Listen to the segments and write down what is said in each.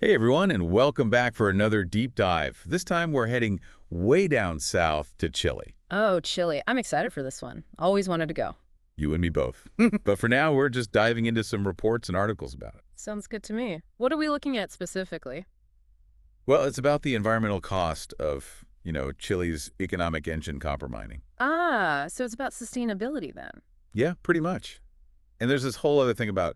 Hey everyone, and welcome back for another deep dive. This time we're heading way down south to Chile. Oh, Chile. I'm excited for this one. Always wanted to go. You and me both. But for now, we're just diving into some reports and articles about it. Sounds good to me. What are we looking at specifically? Well, it's about the environmental cost of, Chile's economic engine copper mining. Ah, so it's about sustainability then. Yeah, pretty much. And there's this whole other thing about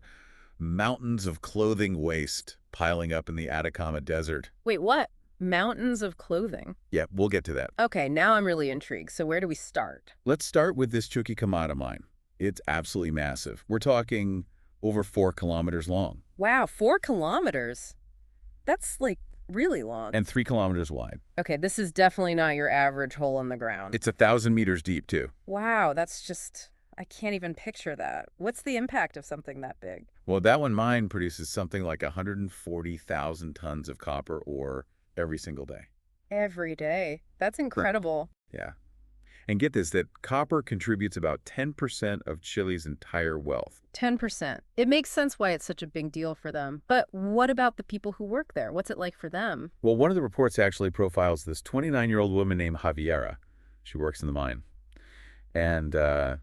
mountains of clothing waste piling up in the Atacama Desert. Wait, what? Mountains of clothing. Yeah, we'll get to that. Okay, now I'm really intrigued. So where do we start? Let's start with this Chuquicamata mine. It's absolutely massive. We're talking over 4 kilometers long Wow, 4 kilometers. That's like really long. and 3 kilometers wide. Okay, this is definitely not your average hole in the ground. It's 1,000 meters deep, too. Wow, that's just, I can't even picture that. What's the impact of something that big? Well, that one mine produces something like 140,000 tons of copper ore every single day. Every day. That's incredible. Yeah. And get this, that copper contributes about 10% of Chile's entire wealth. 10%. It makes sense why it's such a big deal for them. But what about the people who work there? What's it like for them? Well, one of the reports actually profiles this 29-year-old woman named Javiera. She works in the mine. And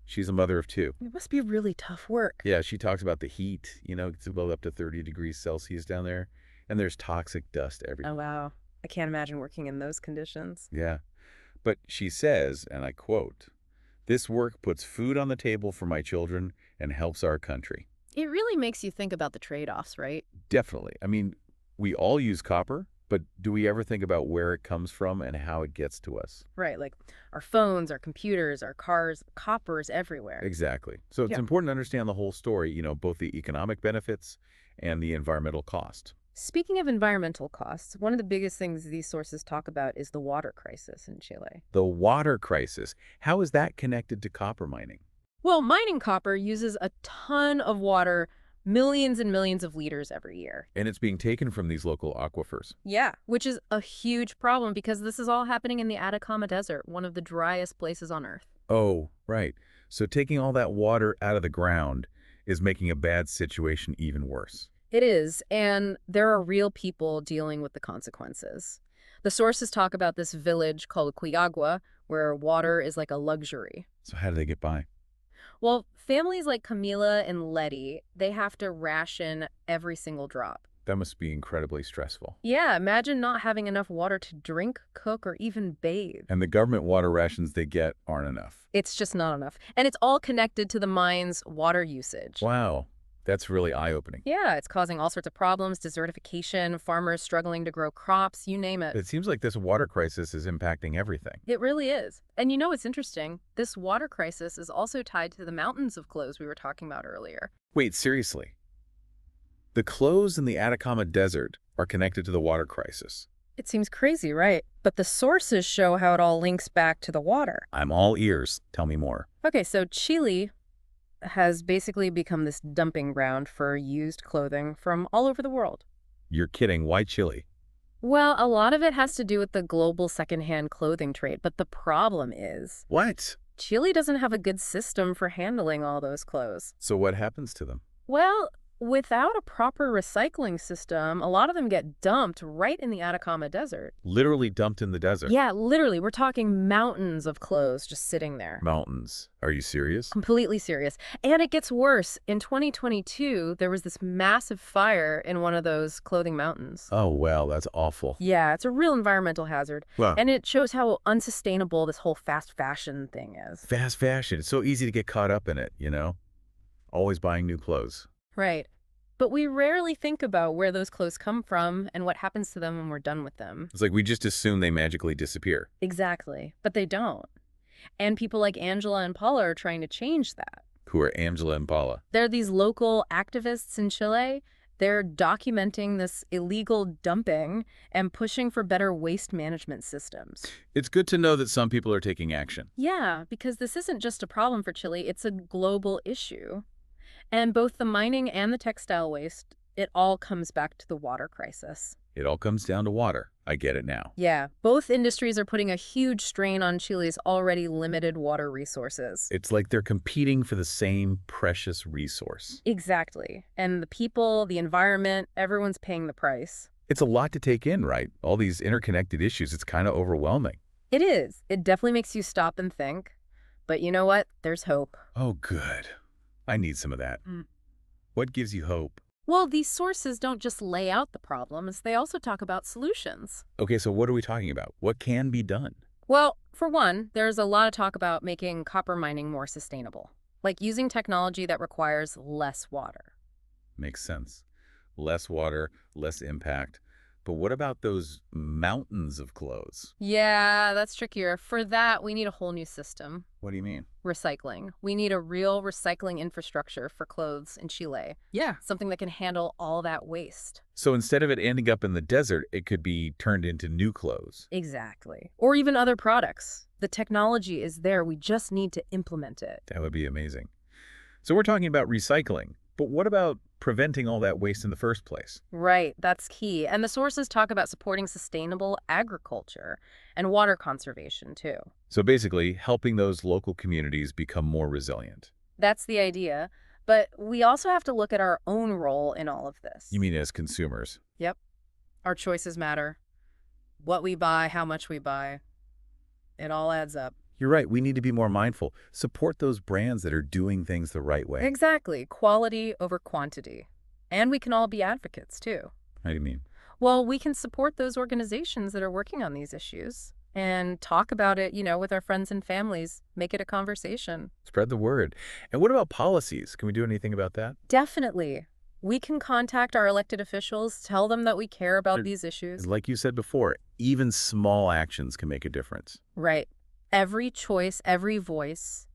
she's a mother of 2. It must be really tough work. Yeah, she talks about the heat, it's well up to 30 degrees Celsius down there. And there's toxic dust everywhere. Oh, wow. I can't imagine working in those conditions. Yeah. But she says, and I quote, "This work puts food on the table for my children and helps our country." It really makes you think about the trade-offs, right? Definitely. I mean, we all use copper, but do we ever think about where it comes from and how it gets to us? Right, like our phones, our computers, our cars, copper is everywhere. Exactly. So it's Yeah. important to understand the whole story, both the economic benefits and the environmental cost. Speaking of environmental costs, one of the biggest things these sources talk about is the water crisis in Chile. The water crisis, how is that connected to copper mining? Well, mining copper uses a ton of water, millions and millions of liters every year. And it's being taken from these local aquifers. Yeah, which is a huge problem because this is all happening in the Atacama Desert, one of the driest places on Earth. Oh, right. So taking all that water out of the ground is making a bad situation even worse. It is, and there are real people dealing with the consequences. The sources talk about this village called Cuiagua, where water is like a luxury. So how do they get by? Well, families like Camila and Letty, they have to ration every single drop. That must be incredibly stressful. Yeah, imagine not having enough water to drink, cook, or even bathe. And the government water rations they get aren't enough. It's just not enough. And it's all connected to the mine's water usage. Wow, that's really eye-opening. Yeah, it's causing all sorts of problems, desertification, farmers struggling to grow crops, you name it. It seems like this water crisis is impacting everything. It really is. And you know what's interesting? This water crisis is also tied to the mountains of clothes we were talking about earlier. Wait, seriously? The clothes in the Atacama Desert are connected to the water crisis. It seems crazy, right? But the sources show how it all links back to the water. I'm all ears. Tell me more. Okay, so Chile has basically become this dumping ground for used clothing from all over the world. You're kidding. Why Chile? Well, a lot of it has to do with the global secondhand clothing trade, but the problem is What? Chile doesn't have a good system for handling all those clothes. So what happens to them? Well, without a proper recycling system, a lot of them get dumped right in the Atacama Desert. Literally dumped in the desert. Yeah, literally, we're talking mountains of clothes just sitting there. Mountains. Are you serious? Completely serious. And it gets worse. In 2022, there was this massive fire in one of those clothing mountains. Oh, well, that's awful. Yeah, it's a real environmental hazard. Wow. And it shows how unsustainable this whole fast fashion thing is. Fast fashion. It's so easy to get caught up in it, Always buying new clothes. Right. But we rarely think about where those clothes come from and what happens to them when we're done with them. It's like we just assume they magically disappear. Exactly. But they don't. And people like Angela and Paula are trying to change that. Who are Angela and Paula? They're these local activists in Chile. They're documenting this illegal dumping and pushing for better waste management systems. It's good to know that some people are taking action. Yeah, because this isn't just a problem for Chile, it's a global issue. And both the mining and the textile waste, It all comes back to the water crisis. It all comes down to water. I get it now. Yeah, both industries are putting a huge strain on Chile's already limited water resources. It's like they're competing for the same precious resource. Exactly. And the people, the environment, everyone's paying the price. It's a lot to take in, right? All these interconnected issues. It's kind of overwhelming. It is. It definitely makes you stop and think. But you know what? There's hope. Oh, good. I need some of that. What gives you hope? Well, these sources don't just lay out the problems, they also talk about solutions. Okay, so what are we talking about? What can be done? Well, for one, there's a lot of talk about making copper mining more sustainable, like using technology that requires less water. Makes sense. Less water, less impact. But what about those mountains of clothes? Yeah, that's trickier. For that, we need a whole new system. What do you mean? Recycling. We need a real recycling infrastructure for clothes in Chile. Yeah. Something that can handle all that waste. So instead of it ending up in the desert, it could be turned into new clothes. Exactly. Or even other products. The technology is there. We just need to implement it. That would be amazing. So we're talking about recycling. But what about preventing all that waste in the first place? Right, that's key. And the sources talk about supporting sustainable agriculture and water conservation, too. So basically, helping those local communities become more resilient. That's the idea. But we also have to look at our own role in all of this. You mean as consumers? Yep. Our choices matter. What we buy, how much we buy. It all adds up. You're right. We need to be more mindful. Support those brands that are doing things the right way. Exactly. Quality over quantity. And we can all be advocates, too. How do you mean? Well, we can support those organizations that are working on these issues and talk about it, with our friends and families. Make it a conversation. Spread the word. And what about policies? Can we do anything about that? Definitely. We can contact our elected officials, tell them that we care about these issues. Like you said before, even small actions can make a difference. Right. Every choice, every voice,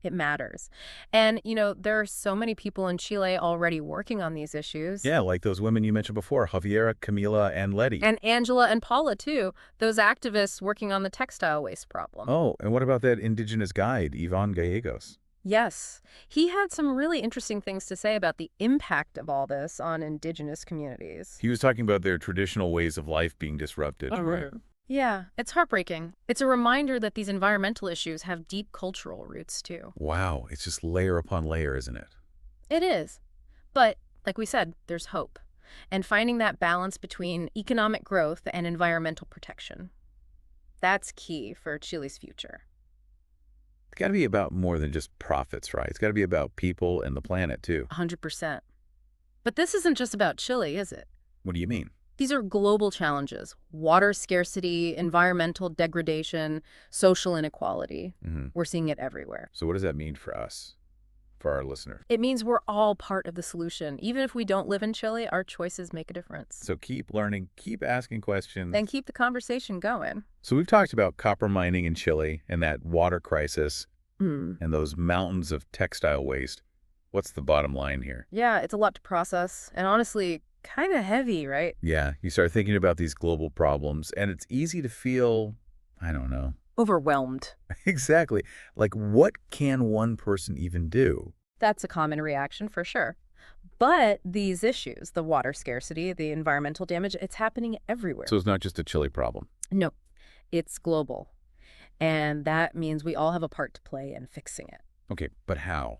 it matters. And, there are so many people in Chile already working on these issues. Yeah, like those women you mentioned before, Javiera, Camila, and Letty. And Angela and Paula, too, those activists working on the textile waste problem. Oh, and what about that indigenous guide, Ivan Gallegos? Yes. He had some really interesting things to say about the impact of all this on indigenous communities. He was talking about their traditional ways of life being disrupted. Oh, right. Yeah, it's heartbreaking. It's a reminder that these environmental issues have deep cultural roots, too. Wow, it's just layer upon layer, isn't it? It is. But, like we said, there's hope. And finding that balance between economic growth and environmental protection. That's key for Chile's future. It's got to be about more than just profits, right? It's got to be about people and the planet, too. 100%. But this isn't just about Chile, is it? What do you mean? These are global challenges: water scarcity, environmental degradation, social inequality. We're seeing it everywhere. So what does that mean for us, for our listeners? It means we're all part of the solution. Even if we don't live in Chile, our choices make a difference. So keep learning, keep asking questions. And keep the conversation going. So we've talked about copper mining in Chile and that water crisis and those mountains of textile waste. What's the bottom line here? Yeah, it's a lot to process. And honestly, kind of heavy, right? Yeah, you start thinking about these global problems, and it's easy to feel, I don't know. Overwhelmed. Exactly. Like, what can one person even do? That's a common reaction for sure. But these issues, the water scarcity, the environmental damage, it's happening everywhere. So it's not just a Chile problem. No, it's global. And that means we all have a part to play in fixing it. Okay, but how?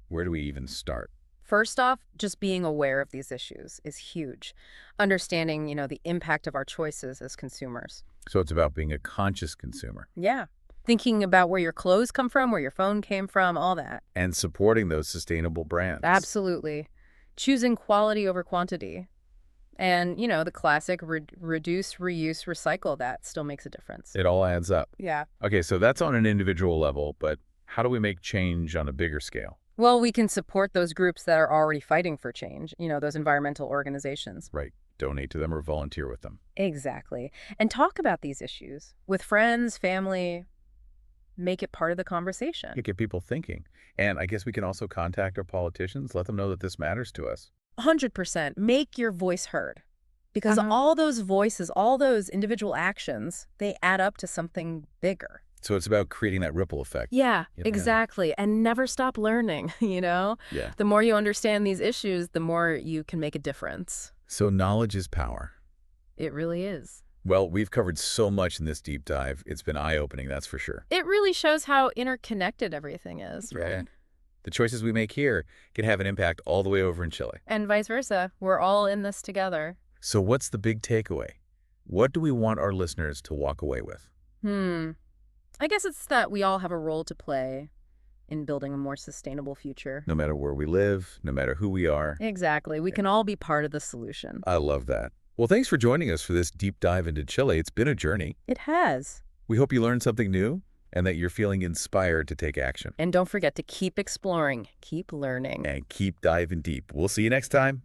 Where do we even start? First off, just being aware of these issues is huge. Understanding, the impact of our choices as consumers. So it's about being a conscious consumer. Yeah. Thinking about where your clothes come from, where your phone came from, all that. And supporting those sustainable brands. Absolutely. Choosing quality over quantity. And, the classic reduce, reuse, recycle, that still makes a difference. It all adds up. Yeah. Okay, so that's on an individual level, but how do we make change on a bigger scale? Well, we can support those groups that are already fighting for change, those environmental organizations. Right. Donate to them or volunteer with them. Exactly. And talk about these issues with friends, family. Make it part of the conversation. Get people thinking. And I guess we can also contact our politicians, let them know that this matters to us. 100%. Make your voice heard. Because all those voices, all those individual actions, they add up to something bigger. So it's about creating that ripple effect. Yeah, Yeah. exactly. And never stop learning, you know? Yeah. The more you understand these issues, the more you can make a difference. So knowledge is power. It really is. Well, we've covered so much in this deep dive. It's been eye-opening, that's for sure. It really shows how interconnected everything is, Yeah. right? The choices we make here can have an impact all the way over in Chile. And vice versa. We're all in this together. So what's the big takeaway? What do we want our listeners to walk away with? I guess it's that we all have a role to play in building a more sustainable future. No matter where we live, no matter who we are. Exactly. We can all be part of the solution. I love that. Well, thanks for joining us for this deep dive into Chile. It's been a journey. It has. We hope you learned something new and that you're feeling inspired to take action. And don't forget to keep exploring, keep learning. And keep diving deep. We'll see you next time.